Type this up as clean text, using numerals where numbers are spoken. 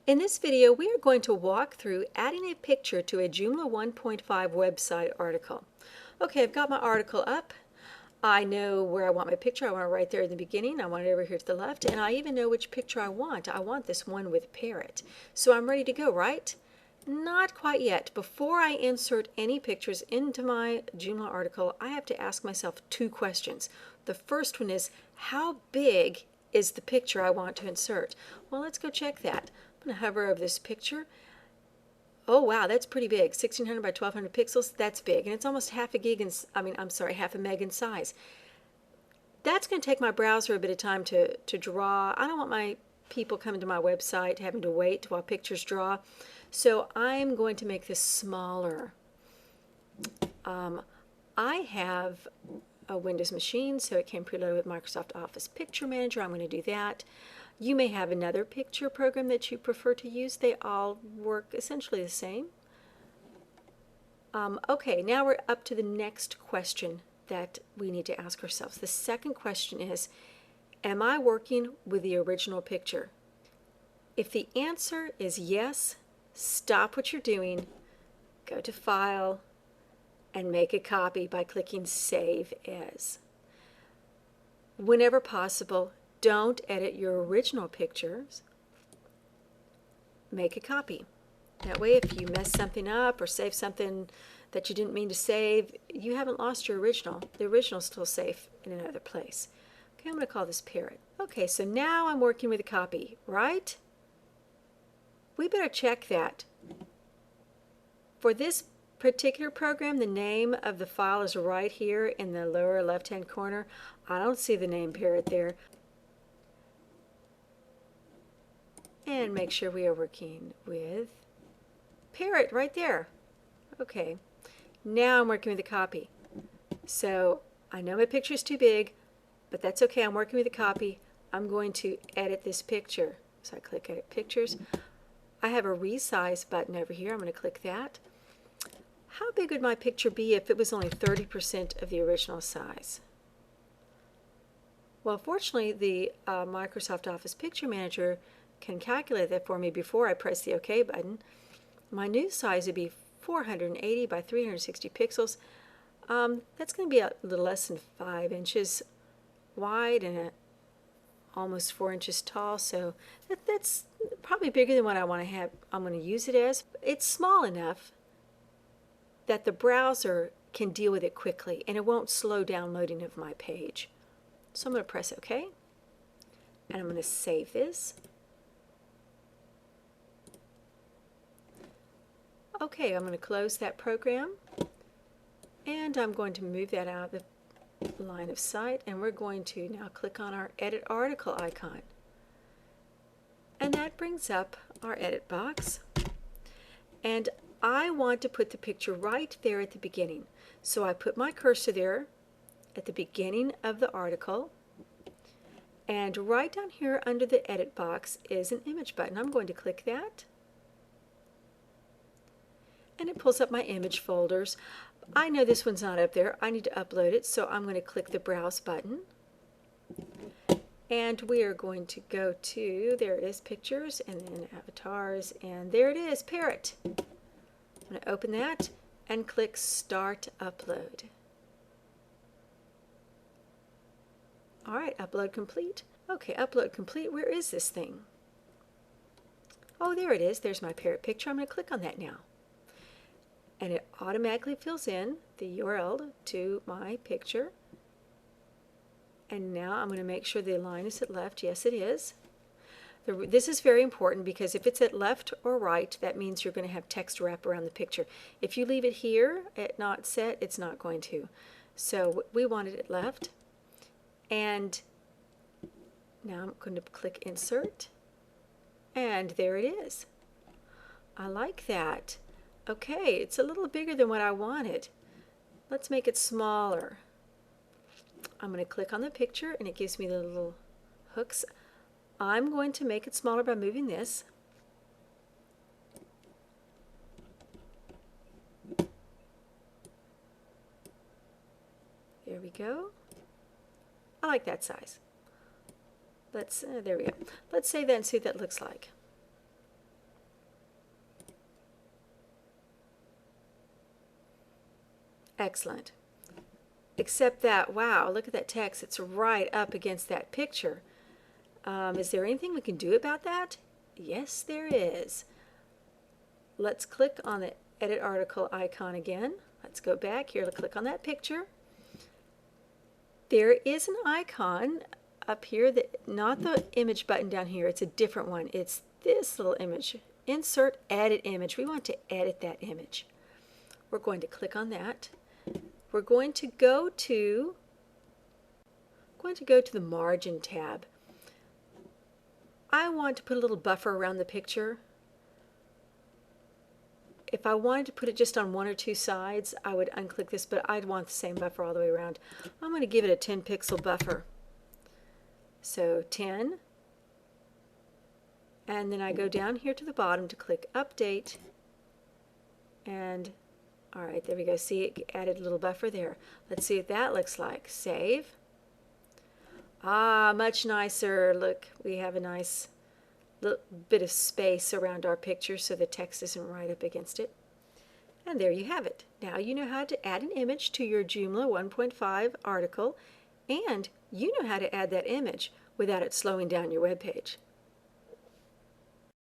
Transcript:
In this video, we are going to walk through adding a picture to a Joomla 1.5 website article. Okay, I've got my article up. I know where I want my picture. I want it right there in the beginning. I want it over here to the left, and I even know which picture I want. I want this one with parrot. So I'm ready to go, right? Not quite yet. Before I insert any pictures into my Joomla article, I have to ask myself two questions. The first one is, how big is the picture I want to insert? Well, let's go check that. I'm going to hover over this picture. Oh wow, that's pretty big. 1600 by 1200 pixels, that's big. And it's almost half a meg in size. That's going to take my browser a bit of time to draw. I don't want my people coming to my website having to wait while pictures draw. So I'm going to make this smaller. I have a Windows machine, so it came preloaded with Microsoft Office Picture Manager. I'm going to do that. You may have another picture program that you prefer to use. They all work essentially the same. Okay, now we're up to the next question that we need to ask ourselves. The second question is, am I working with the original picture? If the answer is yes, stop what you're doing, go to File, and make a copy by clicking Save As. Whenever possible, don't edit your original pictures. Make a copy. That way, if you mess something up or save something that you didn't mean to save, you haven't lost your original. The original's still safe in another place. Okay, I'm going to call this parrot. Okay, so now I'm working with a copy, right? We better check that. For this particular program, the name of the file is right here in the lower left-hand corner. I don't see the name parrot there. And make sure we are working with parrot right there. Okay, now I'm working with the copy. So I know my picture is too big, but that's okay. I'm working with the copy. I'm going to edit this picture. So I click Edit Pictures. I have a resize button over here. I'm going to click that. How big would my picture be if it was only 30% of the original size? Well, fortunately, the Microsoft Office Picture Manager can calculate that for me before I press the OK button. My new size would be 480 by 360 pixels. That's going to be a little less than 5 inches wide and almost 4 inches tall, so that's probably bigger than what I'm going to use it as. It's small enough that the browser can deal with it quickly and it won't slow down loading of my page. So I'm going to press OK, and I'm going to save this. Okay, I'm going to close that program, and I'm going to move that out of the line of sight, and we're going to now click on our Edit Article icon. And that brings up our edit box. And I want to put the picture right there at the beginning. So I put my cursor there at the beginning of the article. And right down here under the edit box is an image button. I'm going to click that. And it pulls up my image folders. I know this one's not up there. I need to upload it, so I'm going to click the Browse button. And we are going to go to, there it is, Pictures, and then Avatars, and there it is, Parrot. I'm going to open that and click Start Upload. All right, upload complete. Okay, upload complete. Where is this thing? Oh, there it is. There's my parrot picture. I'm going to click on that now. And it automatically fills in the URL to my picture. And now I'm going to make sure the line is at left. Yes, it is. This is very important because if it's at left or right, that means you're going to have text wrap around the picture. If you leave it here at not set, it's not going to. So we want it at left. And now I'm going to click Insert. And there it is. I like that. Okay, it's a little bigger than what I wanted. Let's make it smaller. I'm going to click on the picture and it gives me the little hooks. I'm going to make it smaller by moving this. There we go. I like that size. There we go. Let's save that and see what that looks like. Excellent. Except that, wow, look at that text. It's right up against that picture. Is there anything we can do about that? Yes, there is. Let's click on the edit article icon again. Let's go back here to click on that picture. There is an icon up here, that not the image button down here, it's a different one. It's this little image. Insert Edit Image. We want to edit that image. We're going to click on that. We're going to go to the Margin tab. I want to put a little buffer around the picture. If I wanted to put it just on one or two sides, I would unclick this, but I'd want the same buffer all the way around. I'm going to give it a 10 pixel buffer. So 10. And then I go down here to the bottom to click Update. And all right, there we go. See, it added a little buffer there. Let's see what that looks like. Save. Ah, much nicer. Look, we have a nice little bit of space around our picture so the text isn't right up against it. And there you have it. Now you know how to add an image to your Joomla 1.5 article, and you know how to add that image without it slowing down your web page.